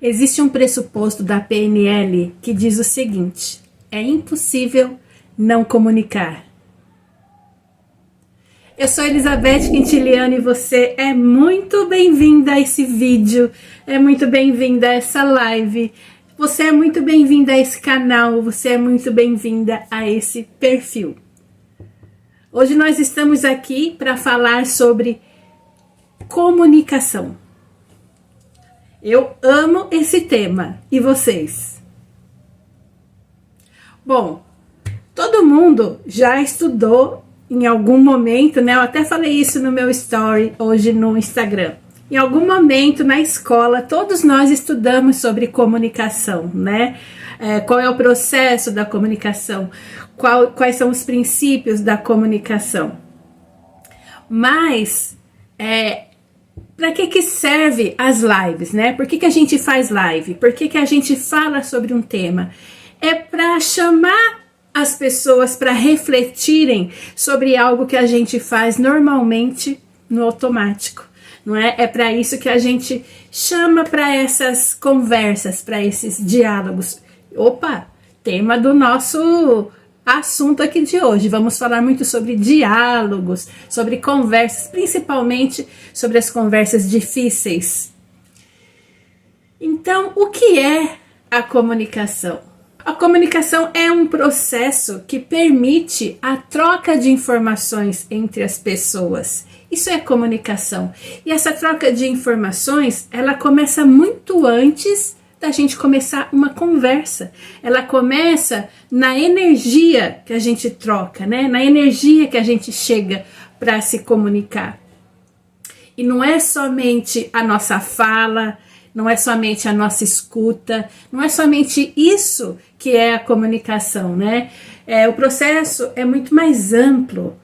Existe um pressuposto da PNL que diz o seguinte: é impossível não comunicar. Eu sou Elizabeth Quintiliano e você é muito bem-vinda a esse vídeo, é muito bem-vinda a essa live, você é muito bem-vinda a esse canal, você é muito bem-vinda a esse perfil. Hoje nós estamos aqui para falar sobre comunicação. Eu amo esse tema, e vocês? Bom, todo mundo já estudou em algum momento, né? Eu até falei isso no meu story hoje no Instagram. Em algum momento na escola, todos nós estudamos sobre comunicação, né? Qual é o processo da comunicação? Quais são os princípios da comunicação? Mas, para que serve as lives, né? Por que a gente faz live? Por que a gente fala sobre um tema? É para chamar as pessoas para refletirem sobre algo que a gente faz normalmente no automático, não é? É para isso que a gente chama para essas conversas, para esses diálogos. Opa, tema do nosso assunto aqui de hoje. Vamos falar muito sobre diálogos, sobre conversas, principalmente sobre as conversas difíceis. Então, o que é a comunicação? A comunicação é um processo que permite a troca de informações entre as pessoas. Isso é comunicação. E essa troca de informações, ela começa muito antes da gente começar uma conversa. Ela começa na energia que a gente troca, né? Na energia que a gente chega para se comunicar. E não é somente a nossa fala, não é somente a nossa escuta, não é somente isso que é a comunicação, né? O processo é muito mais amplo.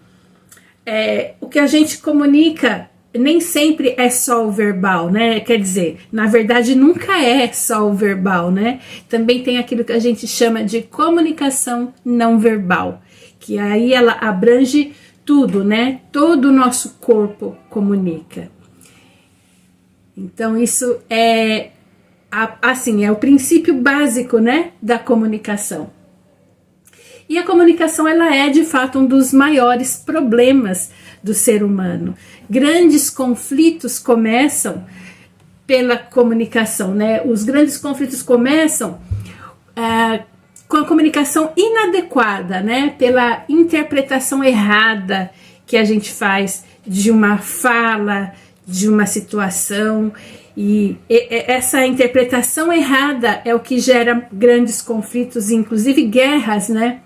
O que a gente comunica nem sempre é só o verbal, né? Quer dizer, na verdade nunca é só o verbal, né? Também tem aquilo que a gente chama de comunicação não verbal, que aí ela abrange tudo, né? Todo o nosso corpo comunica. Então isso é o princípio básico, né, da comunicação. E a comunicação, ela é de fato um dos maiores problemas do ser humano. Grandes conflitos começam pela comunicação, né? Os grandes conflitos começam com a comunicação inadequada, né? Pela interpretação errada que a gente faz de uma fala, de uma situação, e essa interpretação errada é o que gera grandes conflitos, inclusive guerras, né?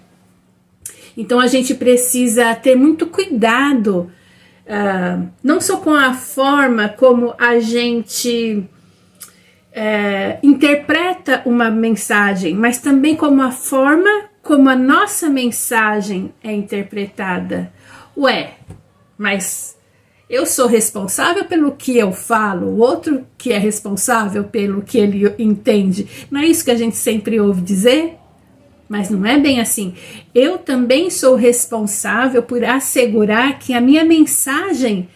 Então a gente precisa ter muito cuidado, não só com a forma como a gente interpreta uma mensagem, mas também como a forma como a nossa mensagem é interpretada. Mas eu sou responsável pelo que eu falo, o outro que é responsável pelo que ele entende. Não é isso que a gente sempre ouve dizer? Mas não é bem assim. Eu também sou responsável por assegurar que a minha mensagem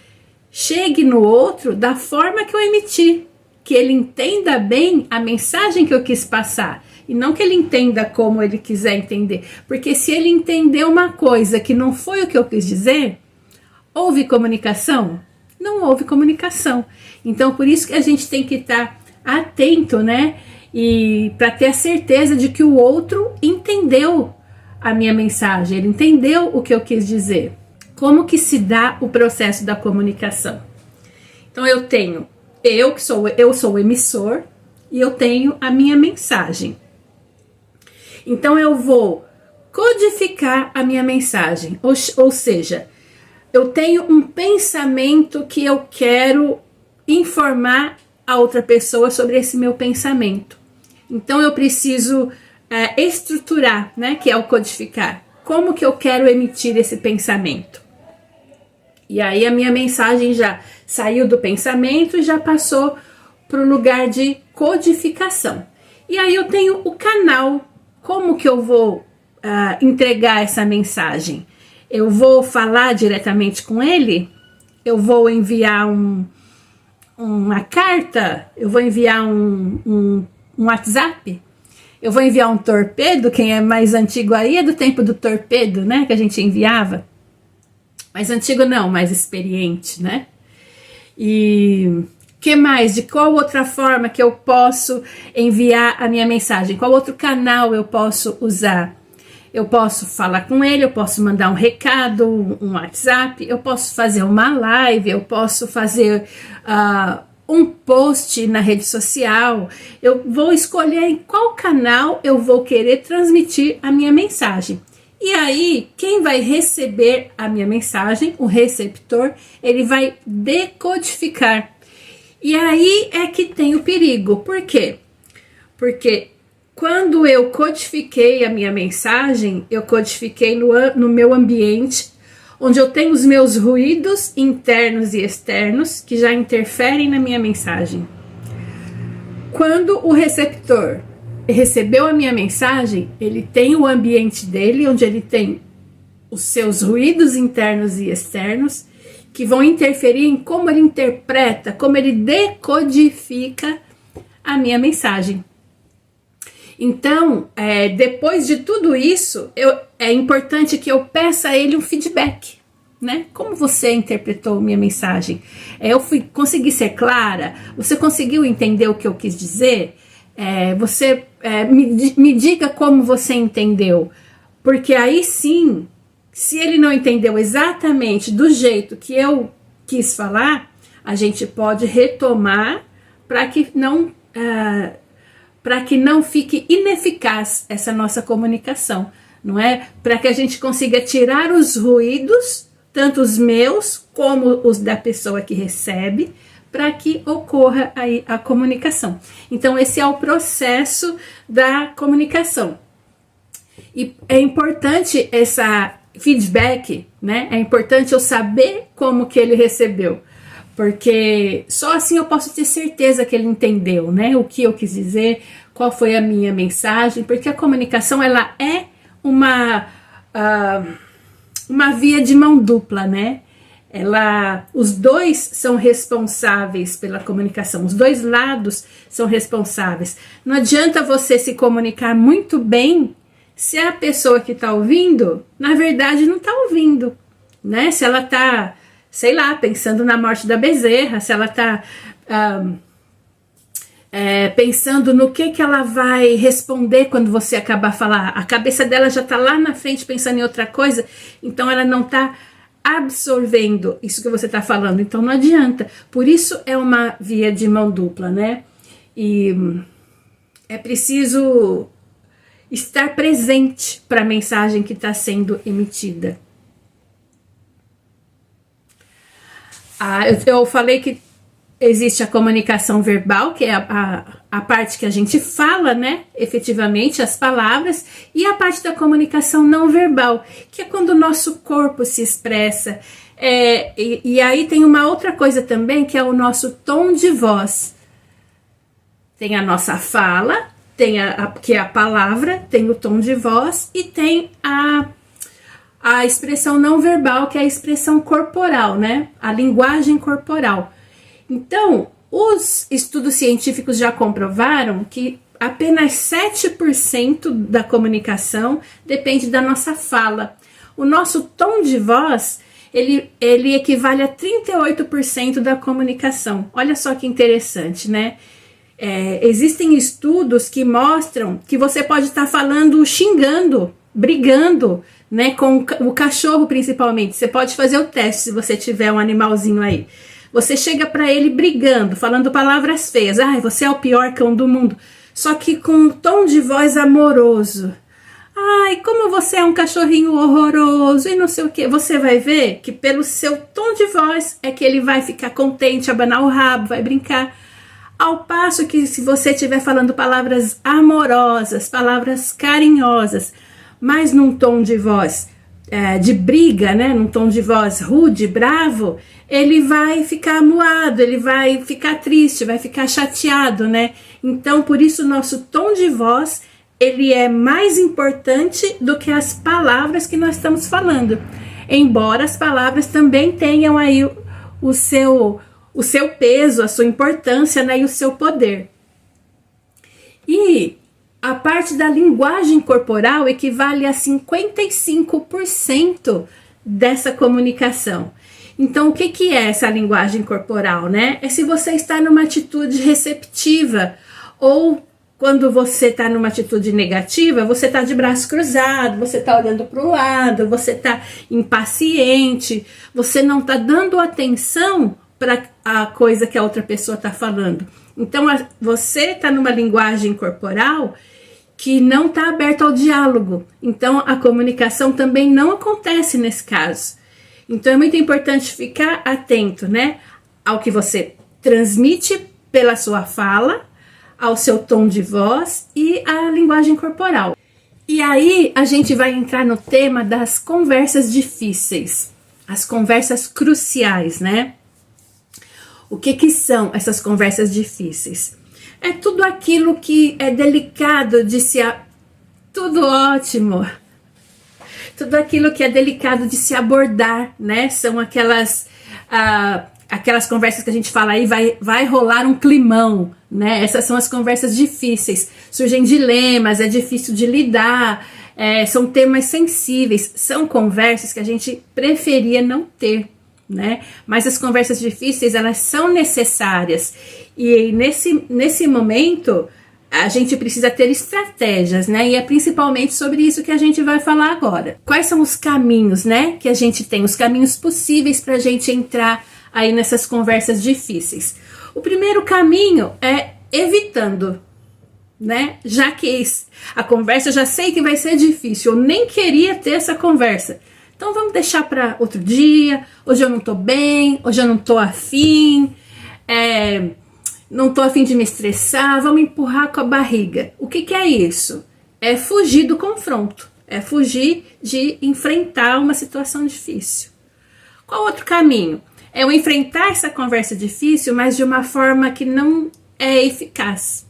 chegue no outro da forma que eu emiti, que ele entenda bem a mensagem que eu quis passar, e não que ele entenda como ele quiser entender. Porque se ele entender uma coisa que não foi o que eu quis dizer, houve comunicação? Não houve comunicação. Então, por isso que a gente tem que estar atento, né? E para ter a certeza de que o outro entendeu a minha mensagem, ele entendeu o que eu quis dizer. Como que se dá o processo da comunicação? Então, eu sou o emissor e eu tenho a minha mensagem. Então, eu vou codificar a minha mensagem, ou seja, eu tenho um pensamento que eu quero informar a outra pessoa sobre esse meu pensamento. Então eu preciso estruturar, né, que é o codificar. Como que eu quero emitir esse pensamento? E aí a minha mensagem já saiu do pensamento e já passou para o lugar de codificação. E aí eu tenho o canal. Como que eu vou entregar essa mensagem? Eu vou falar diretamente com ele? Eu vou enviar uma carta, eu vou enviar um WhatsApp, eu vou enviar um torpedo. Quem é mais antigo aí é do tempo do torpedo, né, que a gente enviava. Mais antigo não, mais experiente, né? E que mais? De qual outra forma que eu posso enviar a minha mensagem? Qual outro canal eu posso usar? Eu posso falar com ele, eu posso mandar um recado, um WhatsApp, eu posso fazer uma live, eu posso fazer um post na rede social. Eu vou escolher em qual canal eu vou querer transmitir a minha mensagem. E aí, quem vai receber a minha mensagem, o receptor, ele vai decodificar. E aí é que tem o perigo. Por quê? Porque quando eu codifiquei a minha mensagem, eu codifiquei no meu ambiente, onde eu tenho os meus ruídos internos e externos que já interferem na minha mensagem. Quando o receptor recebeu a minha mensagem, ele tem o ambiente dele, onde ele tem os seus ruídos internos e externos, que vão interferir em como ele interpreta, como ele decodifica a minha mensagem. Então, depois de tudo isso, é importante que eu peça a ele um feedback, né? Como você interpretou minha mensagem? Consegui ser clara? Você conseguiu entender o que eu quis dizer? Me diga como você entendeu, porque aí sim, se ele não entendeu exatamente do jeito que eu quis falar, a gente pode retomar para que não fique ineficaz essa nossa comunicação, não é? Para que a gente consiga tirar os ruídos, tanto os meus como os da pessoa que recebe, para que ocorra aí a comunicação. Então, esse é o processo da comunicação. E é importante essa feedback, né? É importante eu saber como que ele recebeu, porque só assim eu posso ter certeza que ele entendeu, né? O que eu quis dizer, qual foi a minha mensagem, porque a comunicação, ela é uma via de mão dupla, né? Os dois são responsáveis pela comunicação, os dois lados são responsáveis. Não adianta você se comunicar muito bem se a pessoa que está ouvindo, na verdade, não está ouvindo, né? Se ela está, sei lá, pensando na morte da bezerra, se ela está pensando no que ela vai responder quando você acabar de falar, a cabeça dela já está lá na frente pensando em outra coisa, então ela não está absorvendo isso que você está falando, então não adianta. Por isso é uma via de mão dupla, né? E é preciso estar presente para a mensagem que está sendo emitida. Eu falei que existe a comunicação verbal, que é a parte que a gente fala, né, efetivamente, as palavras, e a parte da comunicação não verbal, que é quando o nosso corpo se expressa. E aí tem uma outra coisa também, que é o nosso tom de voz. Tem a nossa fala, que é a palavra, tem o tom de voz, e tem a expressão não verbal, que é a expressão corporal, né? A linguagem corporal. Então, os estudos científicos já comprovaram que apenas 7% da comunicação depende da nossa fala. O nosso tom de voz, ele equivale a 38% da comunicação. Olha só que interessante, né? Existem estudos que mostram que você pode estar falando xingando, brigando, né, com o cachorro principalmente. Você pode fazer o teste se você tiver um animalzinho aí. Você chega para ele brigando, falando palavras feias. Ai, você é o pior cão do mundo. Só que com um tom de voz amoroso. Ai, como você é um cachorrinho horroroso e não sei o que. Você vai ver que pelo seu tom de voz é que ele vai ficar contente, abanar o rabo, vai brincar. Ao passo que se você estiver falando palavras amorosas, palavras carinhosas, mas num tom de voz de briga, né, num tom de voz rude, bravo, ele vai ficar amuado, ele vai ficar triste, vai ficar chateado, né? Então, por isso, o nosso tom de voz, ele é mais importante do que as palavras que nós estamos falando. Embora as palavras também tenham aí o seu o seu peso, a sua importância, né, e o seu poder. E a parte da linguagem corporal equivale a 55% dessa comunicação. Então, o que é essa linguagem corporal, né? É se você está numa atitude receptiva ou quando você está numa atitude negativa, você está de braço cruzado, você está olhando para o lado, você está impaciente, você não está dando atenção para a coisa que a outra pessoa está falando. Então, você está numa linguagem corporal que não está aberta ao diálogo. Então, a comunicação também não acontece nesse caso. Então, é muito importante ficar atento, né, ao que você transmite pela sua fala, ao seu tom de voz e à linguagem corporal. E aí, a gente vai entrar no tema das conversas difíceis, as conversas cruciais, né? O que são essas conversas difíceis? É tudo aquilo que é delicado de se... Tudo ótimo! Tudo aquilo que é delicado de se abordar, né? São aquelas conversas que a gente fala aí, vai rolar um climão, né? Essas são as conversas difíceis. Surgem dilemas, é difícil de lidar, são temas sensíveis, são conversas que a gente preferia não ter, né? Mas as conversas difíceis, elas são necessárias. E nesse momento, a gente precisa ter estratégias, né? E é principalmente sobre isso que a gente vai falar agora. Quais são os caminhos, né, que a gente tem, os caminhos possíveis para a gente entrar aí nessas conversas difíceis? O primeiro caminho é evitando, né? Já que a conversa eu já sei que vai ser difícil, eu nem queria ter essa conversa. Então vamos deixar para outro dia, hoje eu não tô bem, hoje eu não tô afim, não tô afim de me estressar, vamos empurrar com a barriga. O que é isso? É fugir do confronto, é fugir de enfrentar uma situação difícil. Qual outro caminho? É eu enfrentar essa conversa difícil, mas de uma forma que não é eficaz.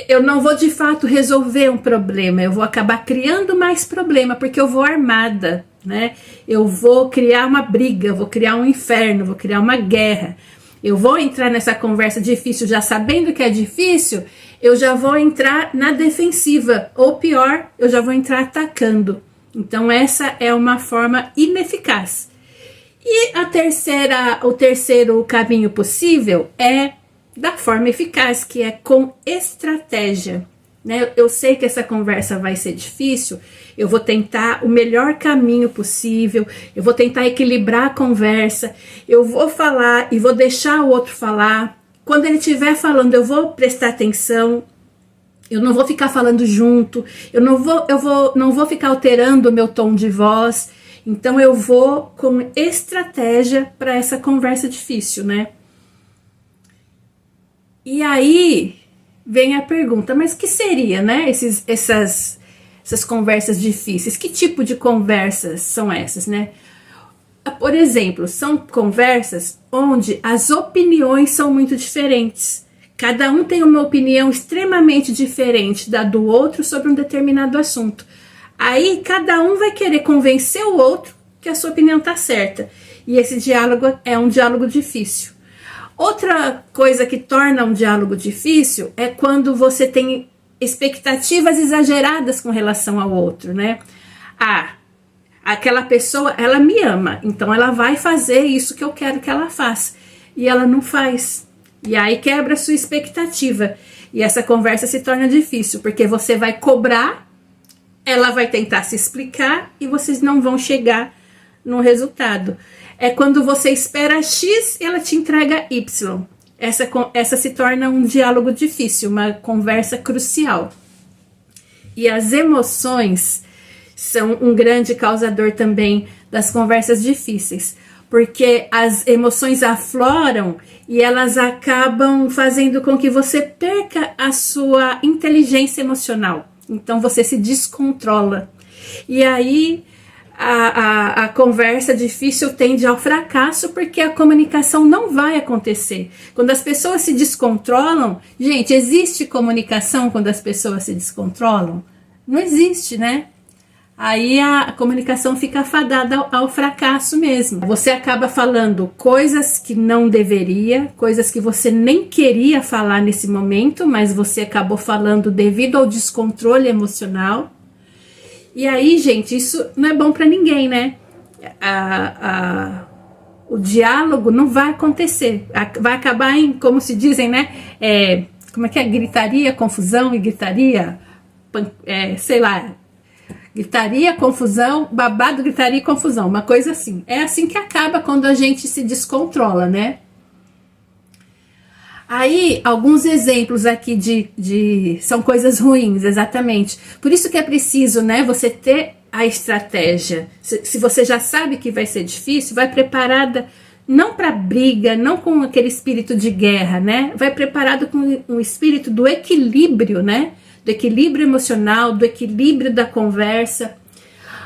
Eu não vou de fato resolver um problema, eu vou acabar criando mais problema, porque eu vou armada, né? Eu vou criar uma briga, eu vou criar um inferno, vou criar uma guerra. Eu vou entrar nessa conversa difícil já sabendo que é difícil, eu já vou entrar na defensiva, ou pior, eu já vou entrar atacando. Então essa é uma forma ineficaz. E o terceiro caminho possível é da forma eficaz, que é com estratégia, né? Eu sei que essa conversa vai ser difícil, eu vou tentar o melhor caminho possível, eu vou tentar equilibrar a conversa, eu vou falar e vou deixar o outro falar. Quando ele estiver falando, eu vou prestar atenção, eu não vou ficar falando junto, eu não vou ficar alterando o meu tom de voz. Então eu vou com estratégia para essa conversa difícil, né? E aí vem a pergunta, mas que seria, né, essas conversas difíceis? Que tipo de conversas são essas, né? Por exemplo, são conversas onde as opiniões são muito diferentes. Cada um tem uma opinião extremamente diferente da do outro sobre um determinado assunto. Aí cada um vai querer convencer o outro que a sua opinião está certa. E esse diálogo é um diálogo difícil. Outra coisa que torna um diálogo difícil é quando você tem expectativas exageradas com relação ao outro, né? Aquela pessoa, ela me ama, então ela vai fazer isso que eu quero que ela faça. E ela não faz. E aí quebra a sua expectativa. E essa conversa se torna difícil, porque você vai cobrar, ela vai tentar se explicar e vocês não vão chegar no resultado. É quando você espera X e ela te entrega Y. Essa se torna um diálogo difícil, uma conversa crucial. E as emoções são um grande causador também das conversas difíceis, porque as emoções afloram e elas acabam fazendo com que você perca a sua inteligência emocional. Então você se descontrola. E aí a conversa difícil tende ao fracasso, porque a comunicação não vai acontecer. Quando as pessoas se descontrolam, gente, existe comunicação quando as pessoas se descontrolam? Não existe, né? aí a comunicação fica fadada ao fracasso mesmo. Você acaba falando coisas que não deveria, coisas que você nem queria falar nesse momento, mas você acabou falando devido ao descontrole emocional. E aí, gente, isso não é bom para ninguém, né? O diálogo não vai acontecer. Vai acabar em, como se dizem, né? Como é que é? Gritaria, confusão e gritaria, sei lá, gritaria, confusão, babado, gritaria e confusão, uma coisa assim. É assim que acaba quando a gente se descontrola, né? Aí, alguns exemplos aqui são coisas ruins, exatamente. Por isso que é preciso, né, você ter a estratégia. Se você já sabe que vai ser difícil, vai preparada não para briga, não com aquele espírito de guerra, né? Vai preparado com um espírito do equilíbrio, né? Do equilíbrio emocional, do equilíbrio da conversa.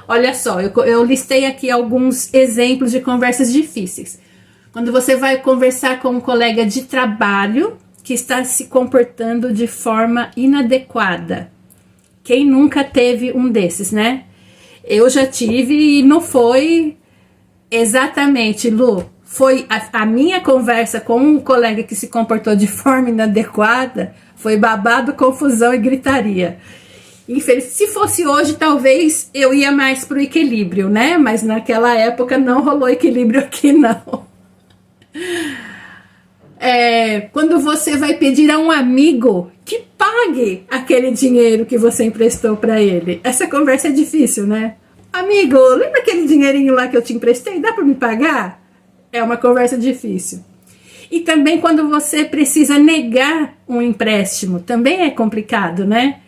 Olha só, eu listei aqui alguns exemplos de conversas difíceis. Quando você vai conversar com um colega de trabalho que está se comportando de forma inadequada. Quem nunca teve um desses, né? Eu já tive e não foi exatamente, Lu. Foi a minha conversa com um colega que se comportou de forma inadequada, foi babado, confusão e gritaria. Se fosse hoje, talvez eu ia mais pro equilíbrio, né? Mas naquela época não rolou equilíbrio aqui, não. Quando você vai pedir a um amigo que pague aquele dinheiro que você emprestou para ele. Essa conversa é difícil, né? Amigo, lembra aquele dinheirinho lá que eu te emprestei? Dá para me pagar? É uma conversa difícil. E também quando você precisa negar um empréstimo, também é complicado, né?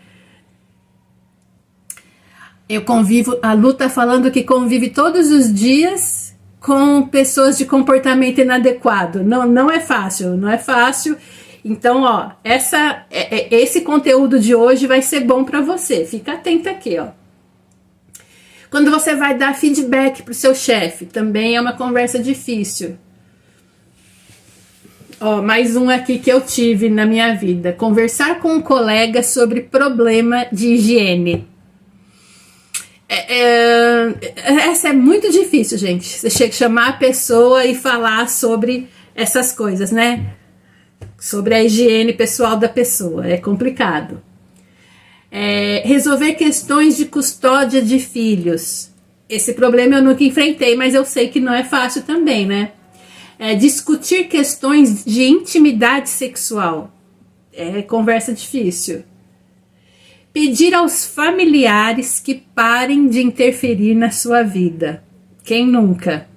A Lu tá falando que convive todos os dias com pessoas de comportamento inadequado. Não é fácil, não é fácil. Então, ó, esse conteúdo de hoje vai ser bom para você. Fica atento aqui, ó. Quando você vai dar feedback pro seu chefe, também é uma conversa difícil. Ó, mais um aqui que eu tive na minha vida. Conversar com um colega sobre problema de higiene. Essa é muito difícil, gente. Você chega a chamar a pessoa e falar sobre essas coisas, né? Sobre a higiene pessoal da pessoa. É complicado. Resolver questões de custódia de filhos. Esse problema eu nunca enfrentei, mas eu sei que não é fácil também, né? Discutir questões de intimidade sexual. Conversa difícil. Pedir aos familiares que parem de interferir na sua vida. Quem nunca?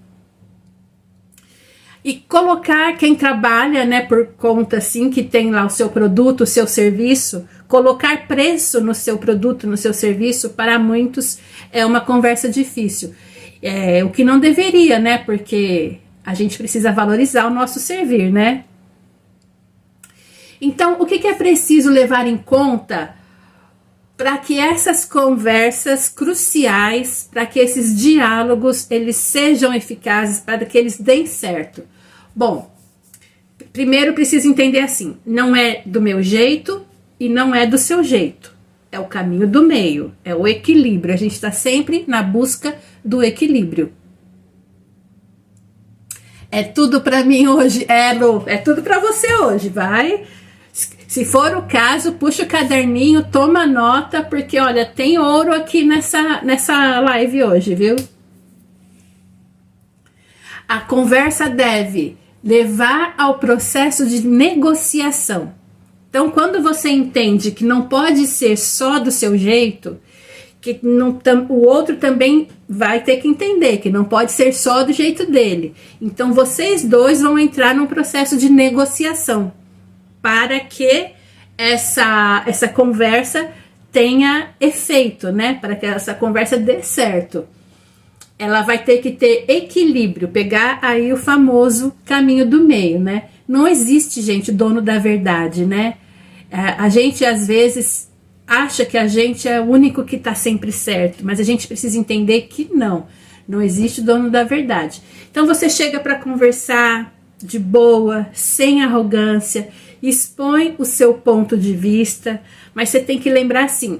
E colocar quem trabalha, né, por conta assim, que tem lá o seu produto, o seu serviço, colocar preço no seu produto, no seu serviço, para muitos é uma conversa difícil. O que não deveria, né, porque a gente precisa valorizar o nosso servir, né? Então, o que é preciso levar em conta para que essas conversas cruciais, para que esses diálogos, eles sejam eficazes, para que eles deem certo? Bom, primeiro preciso entender assim, não é do meu jeito e não é do seu jeito. É o caminho do meio, é o equilíbrio. A gente está sempre na busca do equilíbrio. É tudo para mim hoje, Lu, é tudo para você hoje, vai? Se for o caso, puxa o caderninho, toma nota, porque olha, tem ouro aqui nessa live hoje, viu? A conversa deve levar ao processo de negociação. Então, quando você entende que não pode ser só do seu jeito, que o outro também vai ter que entender que não pode ser só do jeito dele. Então, vocês dois vão entrar num processo de negociação para que essa conversa tenha efeito, né? Para que essa conversa dê certo. Ela vai ter que ter equilíbrio, pegar aí o famoso caminho do meio, né? Não existe, gente, dono da verdade, né? A gente, às vezes, acha que a gente é o único que está sempre certo, mas a gente precisa entender que não existe dono da verdade. Então, você chega para conversar de boa, sem arrogância, expõe o seu ponto de vista, mas você tem que lembrar assim,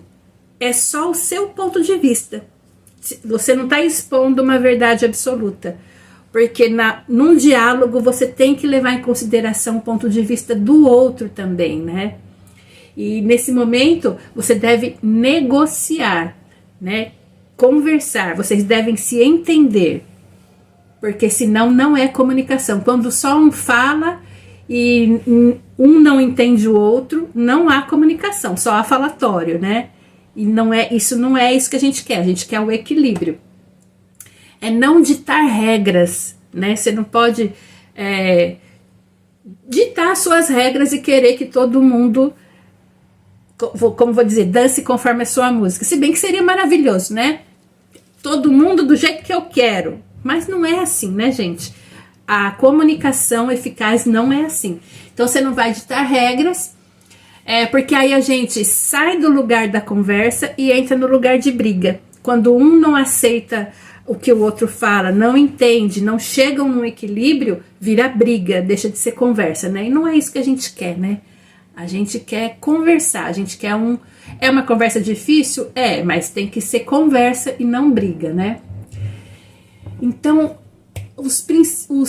é só o seu ponto de vista. Você não está expondo uma verdade absoluta. Porque num diálogo você tem que levar em consideração o ponto de vista do outro também, né? E nesse momento você deve negociar, né? Conversar, vocês devem se entender. Porque senão não é comunicação. Quando só um fala e um não entende o outro, não há comunicação, só há falatório, né? E não é isso que a gente quer. A gente quer o equilíbrio. É não ditar regras, né? Você não pode ditar suas regras e querer que todo mundo, como vou dizer, dance conforme a sua música. Se bem que seria maravilhoso, né? Todo mundo do jeito que eu quero. Mas não é assim, né, gente? A comunicação eficaz não é assim. Então você não vai ditar regras, porque aí a gente sai do lugar da conversa e entra no lugar de briga. Quando um não aceita o que o outro fala, não entende, não chegam num equilíbrio, vira briga, deixa de ser conversa, né? E não é isso que a gente quer, né? A gente quer conversar, a gente quer É uma conversa difícil? Mas tem que ser conversa e não briga, né? Então, os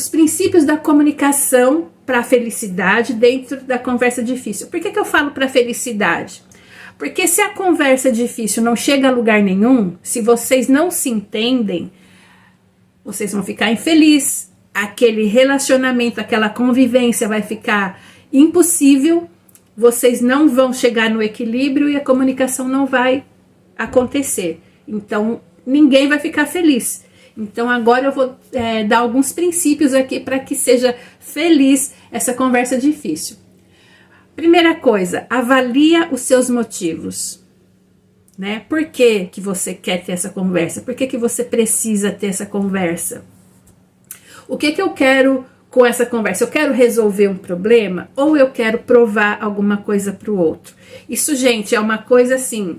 princípios da comunicação para a felicidade dentro da conversa difícil. Por que eu falo para a felicidade? Porque se a conversa difícil não chega a lugar nenhum, se vocês não se entendem, vocês vão ficar infelizes, aquele relacionamento, aquela convivência vai ficar impossível, vocês não vão chegar no equilíbrio e a comunicação não vai acontecer. Então, ninguém vai ficar feliz. Então, agora eu vou dar alguns princípios aqui para que seja feliz essa conversa difícil. Primeira coisa, avalia os seus motivos, né? Por que você quer ter essa conversa? Por que você precisa ter essa conversa? O que eu quero com essa conversa? Eu quero resolver um problema ou eu quero provar alguma coisa para o outro? Isso, gente, é uma coisa assim,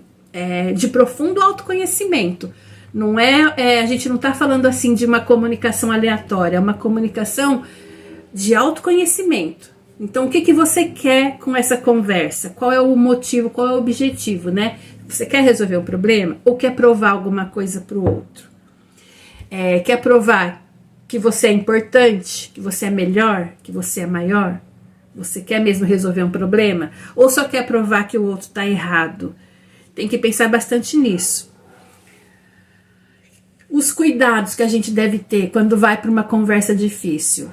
de profundo autoconhecimento. Não a gente não está falando assim de uma comunicação aleatória, é uma comunicação de autoconhecimento. Então, o que você quer com essa conversa? Qual é o motivo, qual é o objetivo, né? Você quer resolver um problema ou quer provar alguma coisa para o outro? Quer provar que você é importante, que você é melhor, que você é maior? Você quer mesmo resolver um problema? Ou só quer provar que o outro está errado? Tem que pensar bastante nisso. Os cuidados que a gente deve ter quando vai para uma conversa difícil.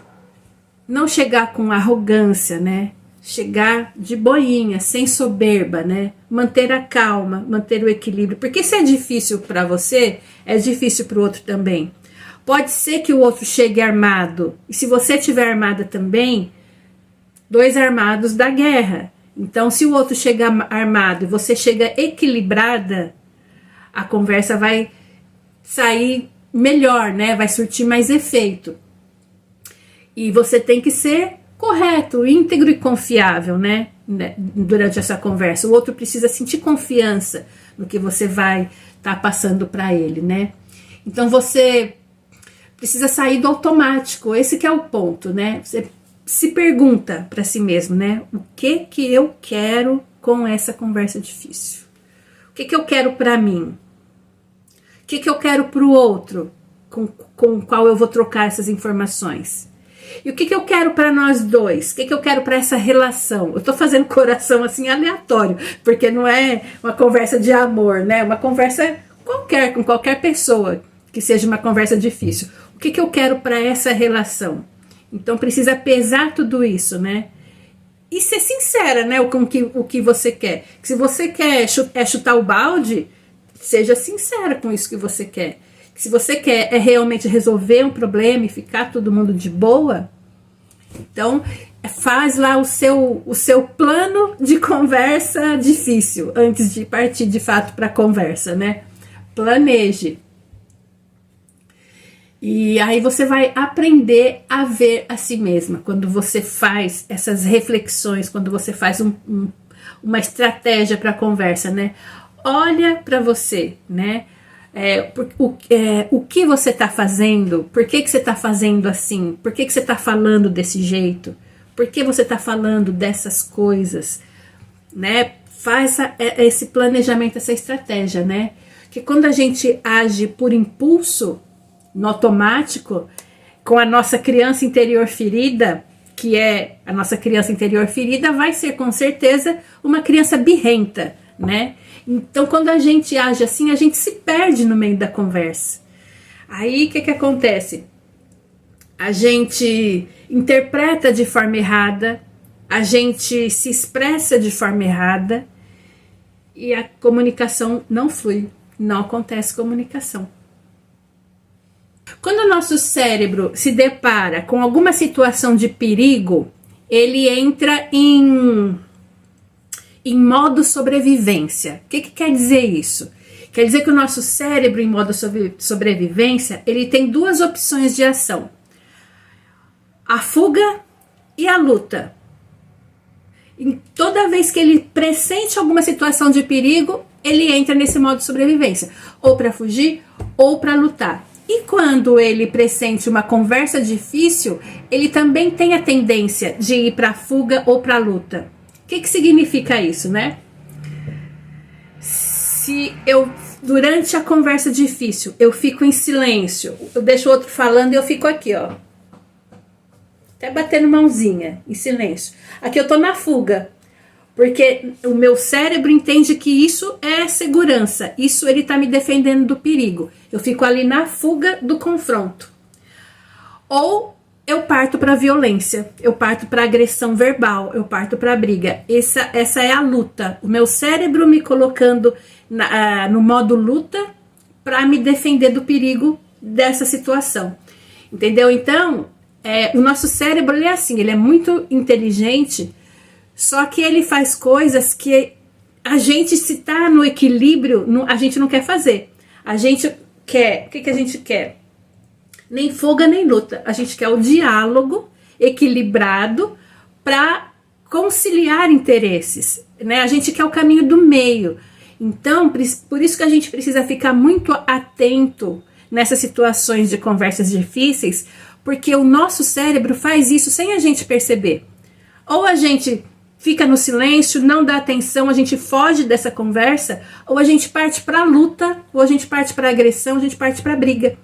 Não chegar com arrogância, né? Chegar de boinha, sem soberba, né? Manter a calma, manter o equilíbrio. Porque se é difícil para você, é difícil para o outro também. Pode ser que o outro chegue armado. E se você estiver armada também, dois armados dá guerra. Então, se o outro chega armado e você chega equilibrada, a conversa vai sair melhor, né? Vai surtir mais efeito. E você tem que ser correto, íntegro e confiável, né? Durante essa conversa. O outro precisa sentir confiança no que você vai estar passando para ele, né? Então você precisa sair do automático. Esse que é o ponto, né? Você se pergunta para si mesmo, né? O que eu quero com essa conversa difícil? O que eu quero para mim? O que eu quero para o outro com o qual eu vou trocar essas informações? E o que eu quero para nós dois? O que eu quero para essa relação? Eu tô fazendo coração assim aleatório, porque não é uma conversa de amor, né? Uma conversa qualquer, com qualquer pessoa, que seja uma conversa difícil. O que eu quero para essa relação? Então precisa pesar tudo isso, né? E ser sincera, né? Com o que você quer. Se você quer chutar o balde, seja sincera com isso que você quer. Se você quer realmente resolver um problema e ficar todo mundo de boa, então faz lá o seu plano de conversa difícil, antes de partir de fato para a conversa, né? Planeje. E aí você vai aprender a ver a si mesma, quando você faz essas reflexões, quando você faz uma estratégia para a conversa, né? Olha para você, né? O que você está fazendo? Por que você está fazendo assim? Por que você está falando desse jeito? Por que você está falando dessas coisas? Né? Faz esse planejamento, essa estratégia, né? que quando a gente age por impulso, no automático, com a nossa criança interior ferida, que é a nossa criança interior ferida, vai ser com certeza uma criança birrenta, né? Então, quando a gente age assim, a gente se perde no meio da conversa. Aí, o que acontece? A gente interpreta de forma errada, a gente se expressa de forma errada e a comunicação não flui, não acontece comunicação. Quando o nosso cérebro se depara com alguma situação de perigo, ele entra em modo sobrevivência. O que quer dizer isso? Quer dizer que o nosso cérebro, em modo sobrevivência, ele tem duas opções de ação: a fuga e a luta. E toda vez que ele pressente alguma situação de perigo, ele entra nesse modo de sobrevivência, ou para fugir ou para lutar. E quando ele pressente uma conversa difícil, ele também tem a tendência de ir para a fuga ou para a luta. O que significa isso, né? Se eu, durante a conversa difícil, eu fico em silêncio, eu deixo o outro falando e eu fico aqui, ó, até batendo mãozinha, em silêncio. Aqui eu tô na fuga, porque o meu cérebro entende que isso é segurança, isso ele tá me defendendo do perigo. Eu fico ali na fuga do confronto. Ou eu parto para violência, eu parto para agressão verbal, eu parto para briga. Essa é a luta. O meu cérebro me colocando no modo luta para me defender do perigo dessa situação. Entendeu? Então, o nosso cérebro ele é assim, ele é muito inteligente, só que ele faz coisas que a gente, se tá no equilíbrio, a gente não quer fazer. A gente quer, o que a gente quer? Nem fuga nem luta. A gente quer o diálogo equilibrado para conciliar interesses, né? A gente quer o caminho do meio. Então, por isso que a gente precisa ficar muito atento nessas situações de conversas difíceis, porque o nosso cérebro faz isso sem a gente perceber. Ou a gente fica no silêncio, não dá atenção, a gente foge dessa conversa, ou a gente parte para a luta, ou a gente parte para a agressão, a gente parte para a briga.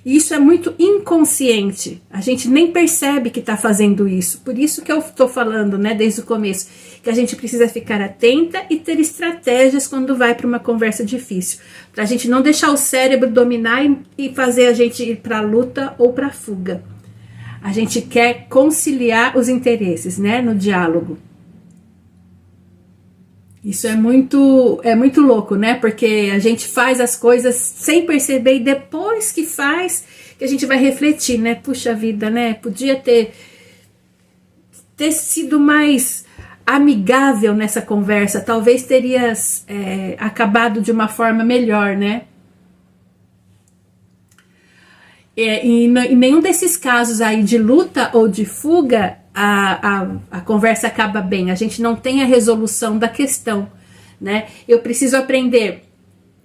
E isso é muito inconsciente, a gente nem percebe que está fazendo isso. Por isso que eu estou falando, né, desde o começo, que a gente precisa ficar atenta e ter estratégias quando vai para uma conversa difícil, para a gente não deixar o cérebro dominar e fazer a gente ir para a luta ou para a fuga. A gente quer conciliar os interesses, né, no diálogo. Isso é muito louco, né? Porque a gente faz as coisas sem perceber e depois que faz, que a gente vai refletir, né? Puxa vida, né? Podia ter sido mais amigável nessa conversa. Talvez teria acabado de uma forma melhor, né? E em nenhum desses casos aí de luta ou de fuga, a conversa acaba bem, a gente não tem a resolução da questão, né? Eu preciso aprender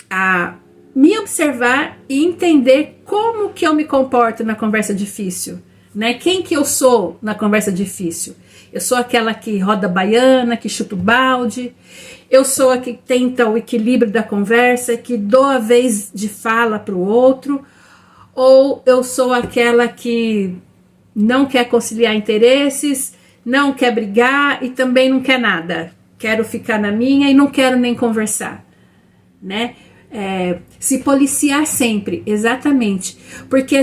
a me observar e entender como que eu me comporto na conversa difícil, né? Quem que eu sou na conversa difícil? Eu sou aquela que roda baiana, que chuta o balde, eu sou a que tenta o equilíbrio da conversa, que dou a vez de fala para o outro, ou eu sou aquela que não quer conciliar interesses, não quer brigar e também não quer nada. Quero ficar na minha e não quero nem conversar, né? Se policiar sempre, exatamente. Porque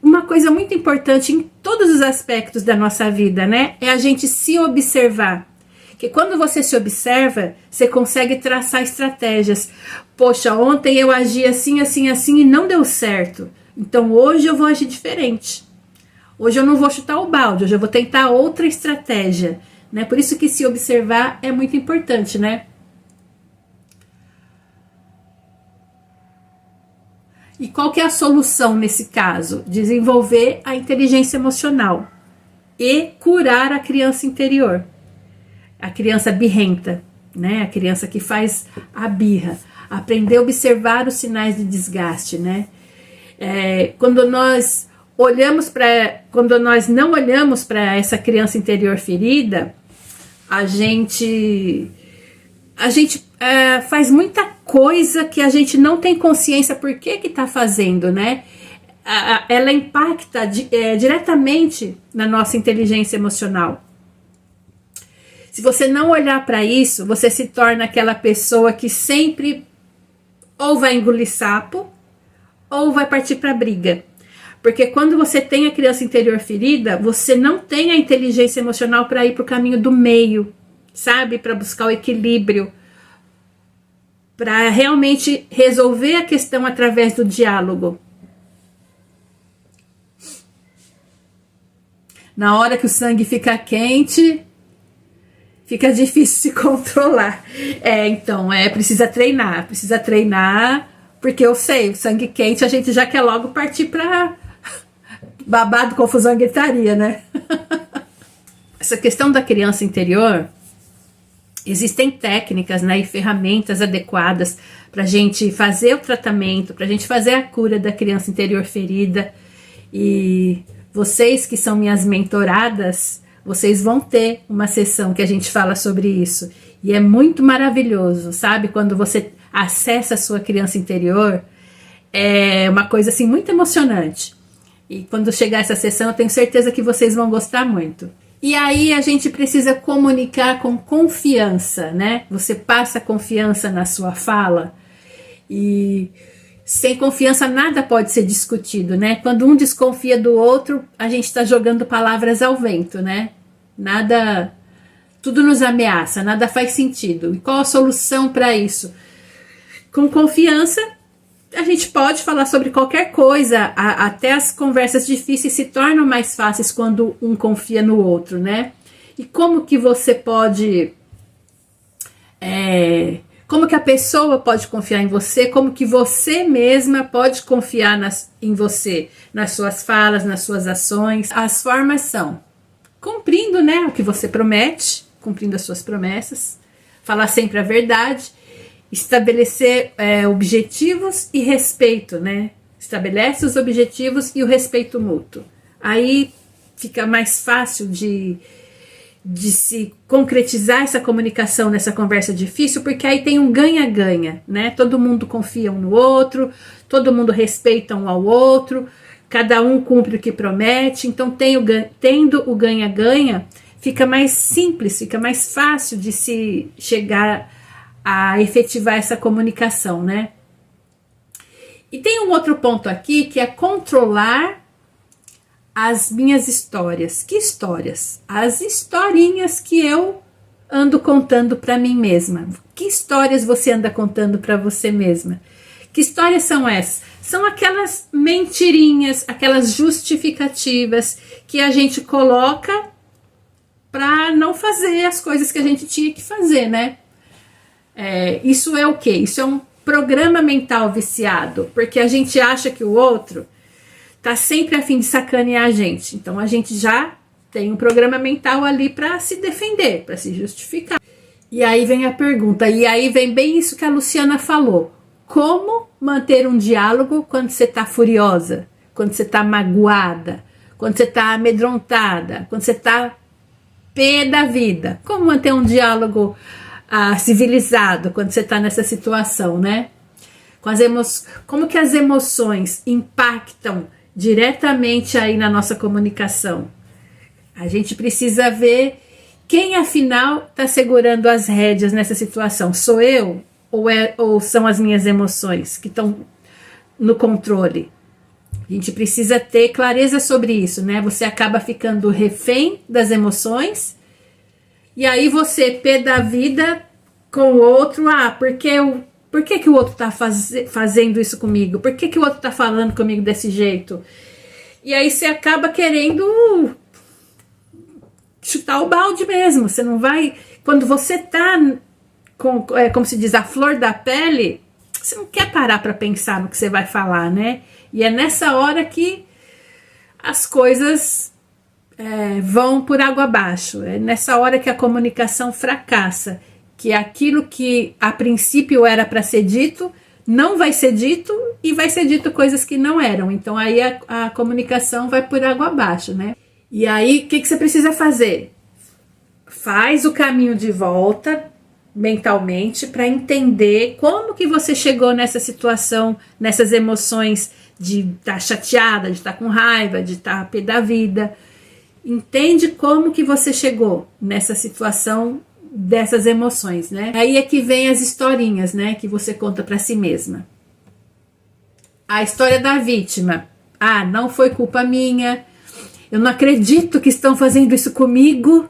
uma coisa muito importante em todos os aspectos da nossa vida, né? É a gente se observar. Que quando você se observa, você consegue traçar estratégias. Poxa, ontem eu agi assim, assim, assim e não deu certo. Então hoje eu vou agir diferente. Hoje eu não vou chutar o balde, hoje eu vou tentar outra estratégia, né? Por isso que se observar é muito importante, né? E qual que é a solução nesse caso? Desenvolver a inteligência emocional e curar a criança interior. A criança birrenta, né? A criança que faz a birra. Aprender a observar os sinais de desgaste, né? Quando nós não olhamos para essa criança interior ferida, a gente a gente faz muita coisa que a gente não tem consciência por que está fazendo, né? Ela impacta diretamente na nossa inteligência emocional. Se você não olhar para isso, você se torna aquela pessoa que sempre ou vai engolir sapo ou vai partir para briga. Porque quando você tem a criança interior ferida, você não tem a inteligência emocional para ir para o caminho do meio, sabe? Para buscar o equilíbrio, para realmente resolver a questão através do diálogo. Na hora que o sangue fica quente, fica difícil se controlar. Então, precisa treinar, porque eu sei, o sangue quente a gente já quer logo partir para babado, confusão, gritaria, né? Essa questão da criança interior, existem técnicas, né, e ferramentas adequadas para a gente fazer o tratamento, para a gente fazer a cura da criança interior ferida. E vocês que são minhas mentoradas, vocês vão ter uma sessão que a gente fala sobre isso. E é muito maravilhoso, sabe? Quando você acessa a sua criança interior, é uma coisa assim muito emocionante. E quando chegar essa sessão, eu tenho certeza que vocês vão gostar muito. E aí a gente precisa comunicar com confiança, né? Você passa confiança na sua fala e sem confiança nada pode ser discutido, né? Quando um desconfia do outro, a gente está jogando palavras ao vento, né? Nada, tudo nos ameaça, nada faz sentido. E qual a solução para isso? Com confiança, a gente pode falar sobre qualquer coisa, até as conversas difíceis se tornam mais fáceis quando um confia no outro, né? E como que você pode... como que a pessoa pode confiar em você, como que você mesma pode confiar em você, nas suas falas, nas suas ações. As formas são cumprindo, né, o que você promete, cumprindo as suas promessas, falar sempre a verdade, estabelecer objetivos e respeito, né? Estabelece os objetivos e o respeito mútuo. Aí fica mais fácil de se concretizar essa comunicação nessa conversa difícil, porque aí tem um ganha-ganha, né? Todo mundo confia um no outro, todo mundo respeita um ao outro, cada um cumpre o que promete, então tendo o ganha-ganha, fica mais simples, fica mais fácil de se chegar a efetivar essa comunicação, né? E tem um outro ponto aqui, que é controlar as minhas histórias. Que histórias? As historinhas que eu ando contando para mim mesma. Que histórias você anda contando para você mesma? Que histórias são essas? São aquelas mentirinhas, aquelas justificativas que a gente coloca para não fazer as coisas que a gente tinha que fazer, né? Isso é o quê? Isso é um programa mental viciado, porque a gente acha que o outro tá sempre a fim de sacanear a gente. Então a gente já tem um programa mental ali para se defender, para se justificar. E aí vem a pergunta, e aí vem bem isso que a Luciana falou. Como manter um diálogo quando você tá furiosa, quando você tá magoada, quando você tá amedrontada, quando você tá pé da vida? Como manter um diálogo civilizado quando você está nessa situação, né? Como que as emoções impactam diretamente aí na nossa comunicação? A gente precisa ver quem afinal está segurando as rédeas nessa situação. Sou eu ou são as minhas emoções que estão no controle? A gente precisa ter clareza sobre isso, né? Você acaba ficando refém das emoções. E aí você, pé da vida com o outro, por que o outro está fazendo isso comigo? Por que o outro está falando comigo desse jeito? E aí você acaba querendo chutar o balde mesmo. Você não vai... Quando você está com, como se diz, a flor da pele, você não quer parar para pensar no que você vai falar, né? E é nessa hora que as coisas... vão por água abaixo. É nessa hora que a comunicação fracassa, que aquilo que a princípio era para ser dito não vai ser dito e vai ser dito coisas que não eram. Então aí a comunicação vai por água abaixo, né? E aí o que você precisa fazer? Faz o caminho de volta, mentalmente para entender como que você chegou nessa situação, nessas emoções de estar chateada, de estar com raiva, de estar a pé da vida. Entende como que você chegou nessa situação dessas emoções, né? Aí é que vem as historinhas, né, que você conta para si mesma. A história da vítima. Ah, não foi culpa minha. Eu não acredito que estão fazendo isso comigo.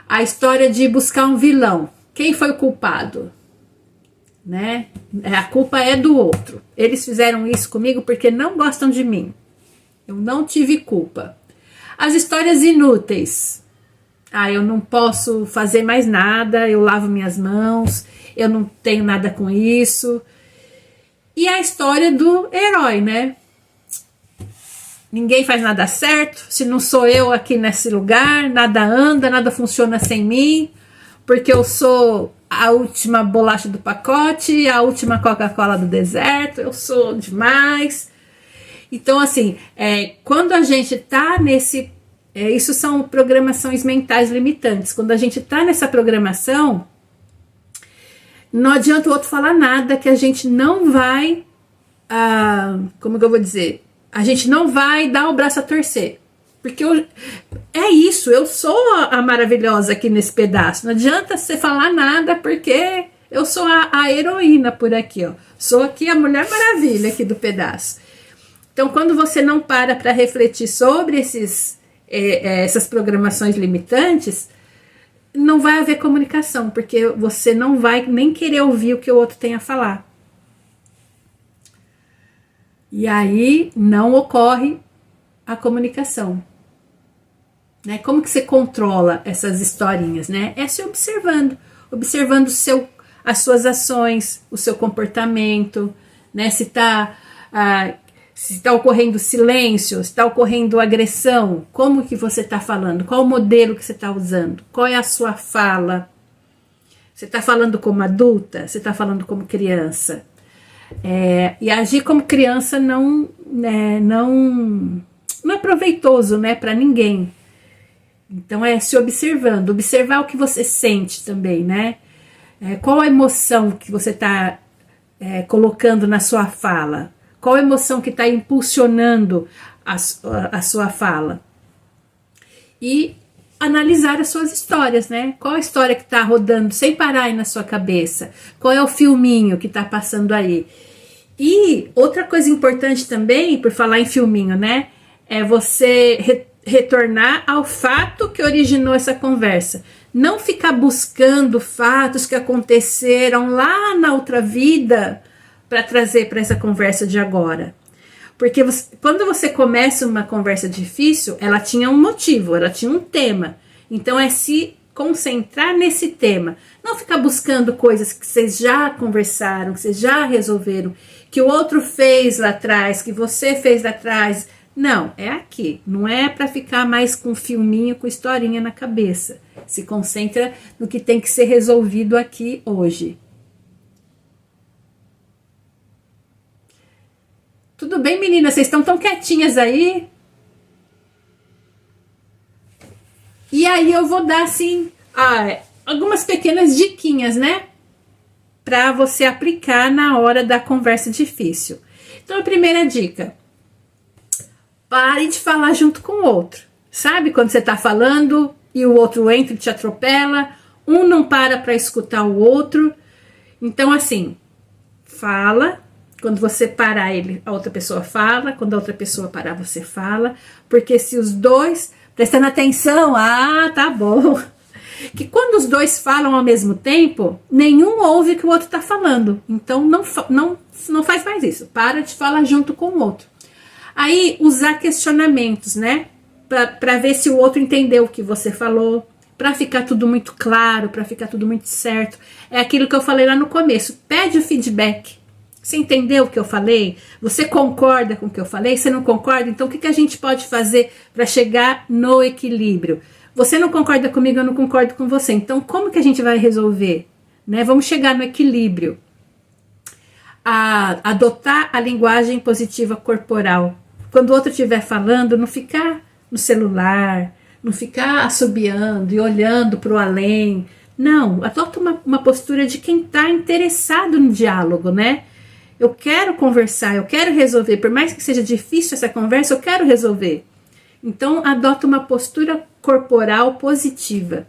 A história de buscar um vilão. Quem foi o culpado? Né? A culpa é do outro. Eles fizeram isso comigo porque não gostam de mim. Eu não tive culpa. As histórias inúteis. Ah, eu não posso fazer mais nada, eu lavo minhas mãos, eu não tenho nada com isso. E a história do herói, né? Ninguém faz nada certo, se não sou eu aqui nesse lugar, nada anda, nada funciona sem mim, porque eu sou a última bolacha do pacote, a última Coca-Cola do deserto, eu sou demais. Então, assim, quando a gente tá nesse... isso são programações mentais limitantes. Quando a gente tá nessa programação, não adianta o outro falar nada, que a gente não vai... como que eu vou dizer? A gente não vai dar o braço a torcer. Porque é isso, eu sou a maravilhosa aqui nesse pedaço. Não adianta você falar nada, porque eu sou a heroína por aqui, ó. Sou aqui a Mulher Maravilha aqui do pedaço. Então, quando você não para refletir sobre essas programações limitantes, não vai haver comunicação, porque você não vai nem querer ouvir o que o outro tem a falar. E aí não ocorre a comunicação. Né? Como que você controla essas historinhas? Né? É se observando as suas ações, o seu comportamento, né? Se está ocorrendo silêncio, se está ocorrendo agressão, como que você está falando, qual o modelo que você está usando, qual é a sua fala, você está falando como adulta, você está falando como criança. E agir como criança não é proveitoso, né, para ninguém. Então é se observando, observar o que você sente também, né? Qual a emoção que você está colocando na sua fala? Qual a emoção que está impulsionando a sua fala? E analisar as suas histórias, né? Qual a história que está rodando sem parar aí na sua cabeça? Qual é o filminho que está passando aí? E outra coisa importante também, por falar em filminho, né? É você retornar ao fato que originou essa conversa. Não ficar buscando fatos que aconteceram lá na outra vida para trazer para essa conversa de agora. Porque quando você começa uma conversa difícil, ela tinha um motivo, ela tinha um tema. Então é se concentrar nesse tema. Não ficar buscando coisas que vocês já conversaram, que vocês já resolveram, que o outro fez lá atrás, que você fez lá atrás. Não, é aqui. Não é para ficar mais com filminho, com historinha na cabeça. Se concentra no que tem que ser resolvido aqui hoje. Tudo bem, meninas? Vocês estão tão quietinhas aí? E aí eu vou dar, assim, algumas pequenas diquinhas, né? Para você aplicar na hora da conversa difícil. Então, a primeira dica. Pare de falar junto com o outro. Sabe quando você tá falando e o outro entra e te atropela? Um não para escutar o outro. Então, assim, fala. Quando você parar, a outra pessoa fala. Quando a outra pessoa parar, você fala. Porque se os dois... Prestando atenção, tá bom. Que quando os dois falam ao mesmo tempo, nenhum ouve o que o outro está falando. Então, não faz mais isso. Para de falar junto com o outro. Aí, usar questionamentos, né? Para ver se o outro entendeu o que você falou. Para ficar tudo muito claro, para ficar tudo muito certo. É aquilo que eu falei lá no começo. Pede o feedback. Você entendeu o que eu falei? Você concorda com o que eu falei? Você não concorda? Então, o que a gente pode fazer para chegar no equilíbrio? Você não concorda comigo, eu não concordo com você. Então, como que a gente vai resolver? Né? Vamos chegar no equilíbrio. Adotar a linguagem positiva corporal. Quando o outro estiver falando, não ficar no celular, não ficar assobiando e olhando para o além, Não, adota uma postura de quem está interessado no diálogo, né? Eu quero conversar, eu quero resolver, por mais que seja difícil essa conversa, eu quero resolver. Então, adota uma postura corporal positiva.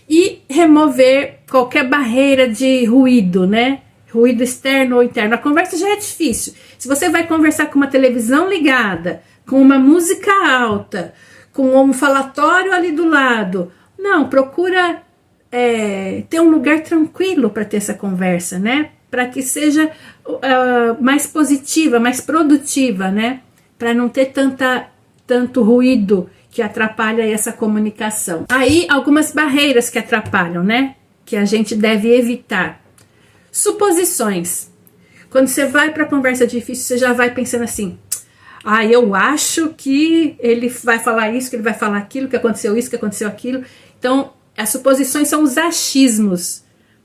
E remover qualquer barreira de ruído, né? Ruído externo ou interno. A conversa já é difícil. Se você vai conversar com uma televisão ligada, com uma música alta, com um falatório ali do lado, não, procura ter um lugar tranquilo para ter essa conversa, né? Para que seja mais positiva, mais produtiva, né? Para não ter tanto ruído que atrapalha essa comunicação. Aí, algumas barreiras que atrapalham, né? Que a gente deve evitar. Suposições. Quando você vai para conversa difícil, você já vai pensando assim: eu acho que ele vai falar isso, que ele vai falar aquilo, que aconteceu isso, que aconteceu aquilo. Então, as suposições são os achismos,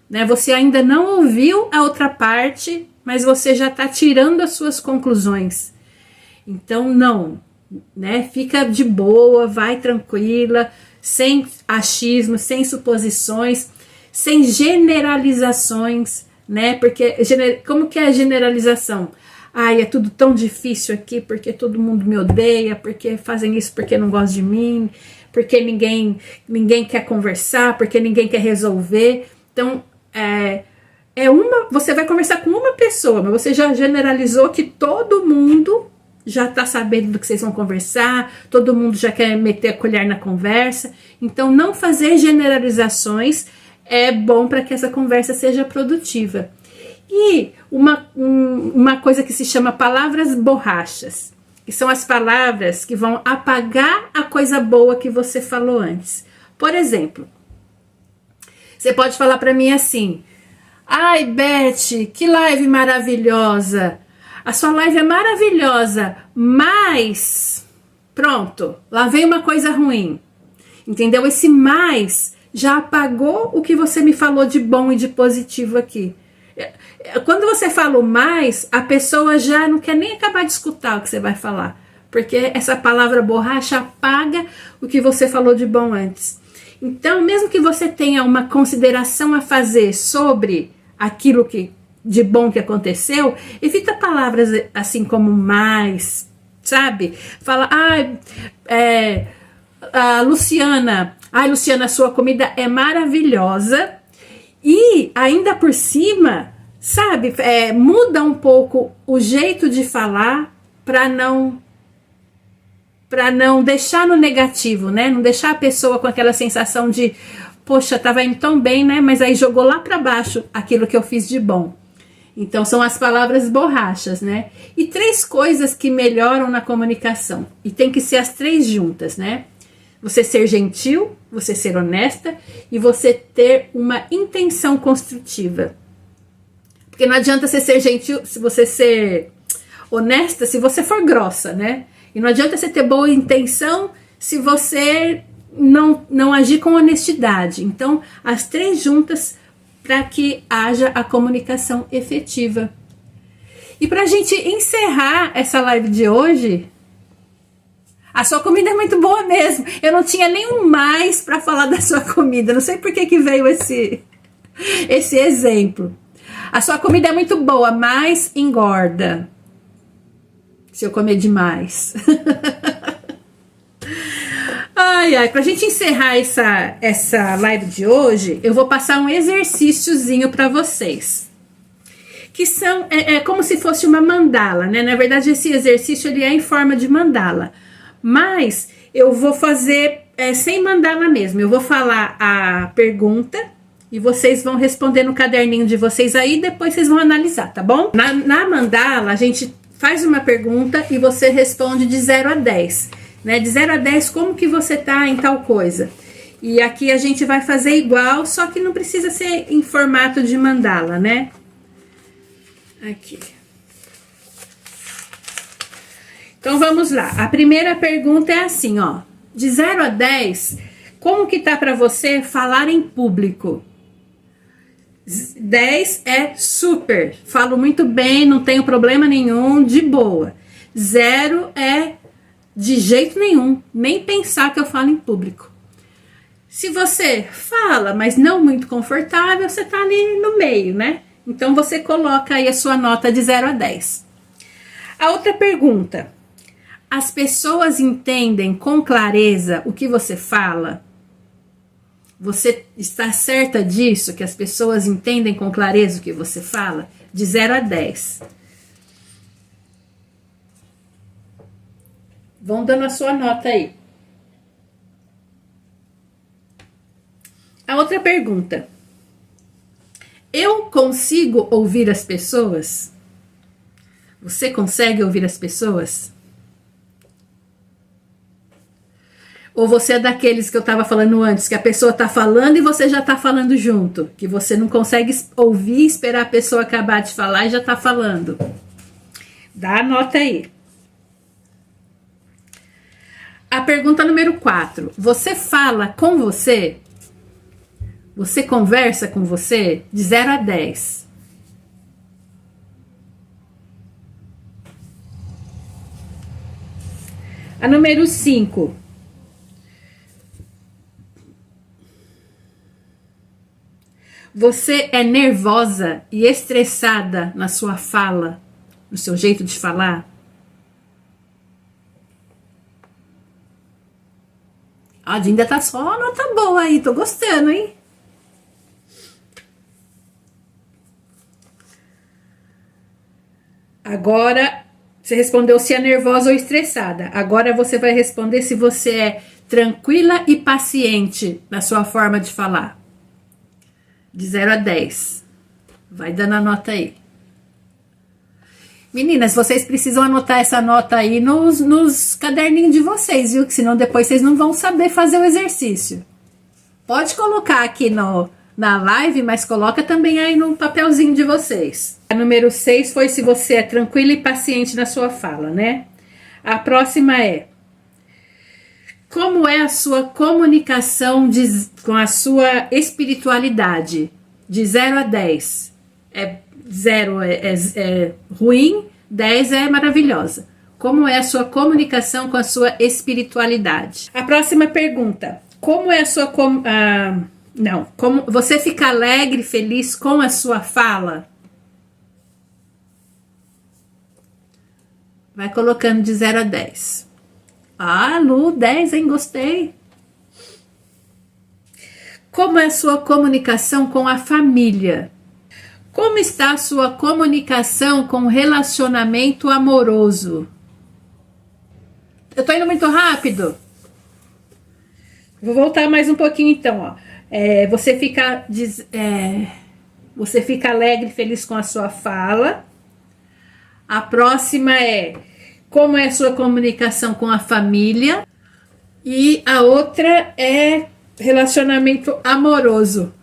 né? Você ainda não ouviu a outra parte, mas você já está tirando as suas conclusões. Então, não, né? Fica de boa, vai tranquila, sem achismos, sem suposições, sem generalizações, né? Porque como que é a generalização? É tudo tão difícil aqui, porque todo mundo me odeia, porque fazem isso porque não gostam de mim, porque ninguém quer conversar, porque ninguém quer resolver. Então, você vai conversar com uma pessoa, mas você já generalizou que todo mundo já está sabendo do que vocês vão conversar, todo mundo já quer meter a colher na conversa. Então, não fazer generalizações é bom para que essa conversa seja produtiva. E uma coisa que se chama palavras borrachas, que são as palavras que vão apagar a coisa boa que você falou antes. Por exemplo, você pode falar para mim assim: ai, Beth, que live maravilhosa! A sua live é maravilhosa, mas pronto, lá vem uma coisa ruim. Entendeu? Esse mais já apagou o que você me falou de bom e de positivo aqui. Quando você fala o mais, a pessoa já não quer nem acabar de escutar o que você vai falar, porque essa palavra borracha apaga o que você falou de bom antes. Então, mesmo que você tenha uma consideração a fazer sobre aquilo de bom que aconteceu, evita palavras assim como mais, sabe? Fala, Luciana, Luciana, sua comida é maravilhosa. E ainda por cima, sabe, muda um pouco o jeito de falar para não deixar no negativo, né? Não deixar a pessoa com aquela sensação de, poxa, tava indo tão bem, né? Mas aí jogou lá para baixo aquilo que eu fiz de bom. Então são as palavras borrachas, né? E 3 coisas que melhoram na comunicação. E tem que ser as 3 juntas, né? Você ser gentil, você ser honesta e você ter uma intenção construtiva. Porque não adianta você ser gentil se você ser honesta, se você for grossa, né? E não adianta você ter boa intenção se você não agir com honestidade. Então, as 3 juntas para que haja a comunicação efetiva. E para a gente encerrar essa live de hoje, a sua comida é muito boa mesmo. Eu não tinha nenhum mais para falar da sua comida. Não sei por que veio esse exemplo. A sua comida é muito boa, mas engorda se eu comer demais. Pra gente encerrar essa live de hoje, eu vou passar um exercíciozinho para vocês. Que são, como se fosse uma mandala, né? Na verdade, esse exercício ele é em forma de mandala. Mas eu vou fazer sem mandala mesmo. Eu vou falar a pergunta e vocês vão responder no caderninho de vocês aí, depois vocês vão analisar, tá bom? Na mandala, a gente faz uma pergunta e você responde de 0 a 10. Né? De 0 a 10, como que você tá em tal coisa? E aqui a gente vai fazer igual, só que não precisa ser em formato de mandala, né? Aqui. Então vamos lá, a primeira pergunta é assim, ó, de 0 a 10, como que tá para você falar em público? 10 é super, falo muito bem, não tenho problema nenhum, de boa. 0 é de jeito nenhum, nem pensar que eu falo em público. Se você fala, mas não muito confortável, você tá ali no meio, né? Então você coloca aí a sua nota de 0 a 10. A outra pergunta: as pessoas entendem com clareza o que você fala? Você está certa disso, que as pessoas entendem com clareza o que você fala? De 0 a 10. Vão dando a sua nota aí. A outra pergunta: eu consigo ouvir as pessoas? Você consegue ouvir as pessoas? Ou você é daqueles que eu estava falando antes, que a pessoa está falando e você já está falando junto, que você não consegue ouvir, esperar a pessoa acabar de falar e já está falando? Dá a nota aí. A pergunta número 4: você fala com você? Você conversa com você? De 0 a 10. A número 5: você é nervosa e estressada na sua fala, no seu jeito de falar? A Dinda tá só uma nota boa aí, tô gostando, hein? Agora, você respondeu se é nervosa ou estressada. Agora você vai responder se você é tranquila e paciente na sua forma de falar. De 0 a 10. Vai dando a nota aí. Meninas, vocês precisam anotar essa nota aí nos caderninhos de vocês, viu? Que senão depois vocês não vão saber fazer o exercício. Pode colocar aqui na live, mas coloca também aí no papelzinho de vocês. A número 6 foi se você é tranquila e paciente na sua fala, né? A próxima é: como é a sua comunicação com a sua espiritualidade? De 0 a 10. 0 é ruim, 10 é maravilhosa. Como é a sua comunicação com a sua espiritualidade? A próxima pergunta: como é a sua... como você fica alegre, feliz com a sua fala? Vai colocando de 0 a 10. Ah, Lu, 10, hein? Gostei. Como é a sua comunicação com a família? Como está a sua comunicação com o relacionamento amoroso? Eu tô indo muito rápido? Vou voltar mais um pouquinho então, ó. Você fica alegre, feliz com a sua fala. A próxima é: como é a sua comunicação com a família? E a outra é relacionamento amoroso.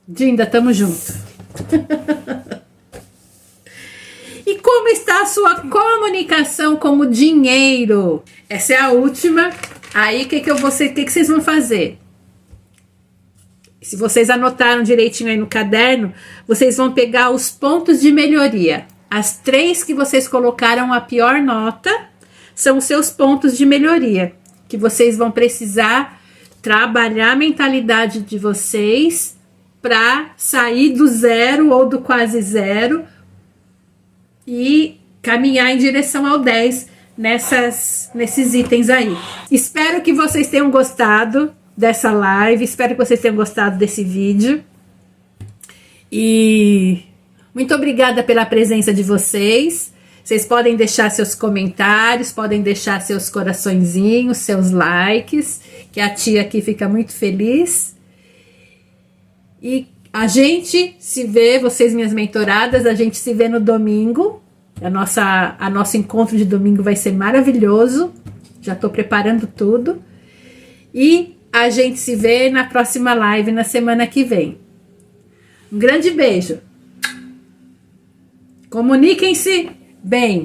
Dinda, tamo junto. E como está a sua comunicação com o dinheiro? Essa é a última. Aí o que vocês vão fazer? Se vocês anotaram direitinho aí no caderno, vocês vão pegar os pontos de melhoria. As 3 que vocês colocaram a pior nota são os seus pontos de melhoria, que vocês vão precisar trabalhar a mentalidade de vocês para sair do 0 ou do quase 0 e caminhar em direção ao 10 nesses itens aí. Espero que vocês tenham gostado dessa live, espero que vocês tenham gostado desse vídeo. E muito obrigada pela presença de vocês. Vocês podem deixar seus comentários, podem deixar seus coraçõezinhos, seus likes, que a tia aqui fica muito feliz. E a gente se vê, vocês minhas mentoradas, a gente se vê no domingo. A nosso encontro de domingo vai ser maravilhoso. Já estou preparando tudo. E a gente se vê na próxima live na semana que vem. Um grande beijo. Comuniquem-se bem.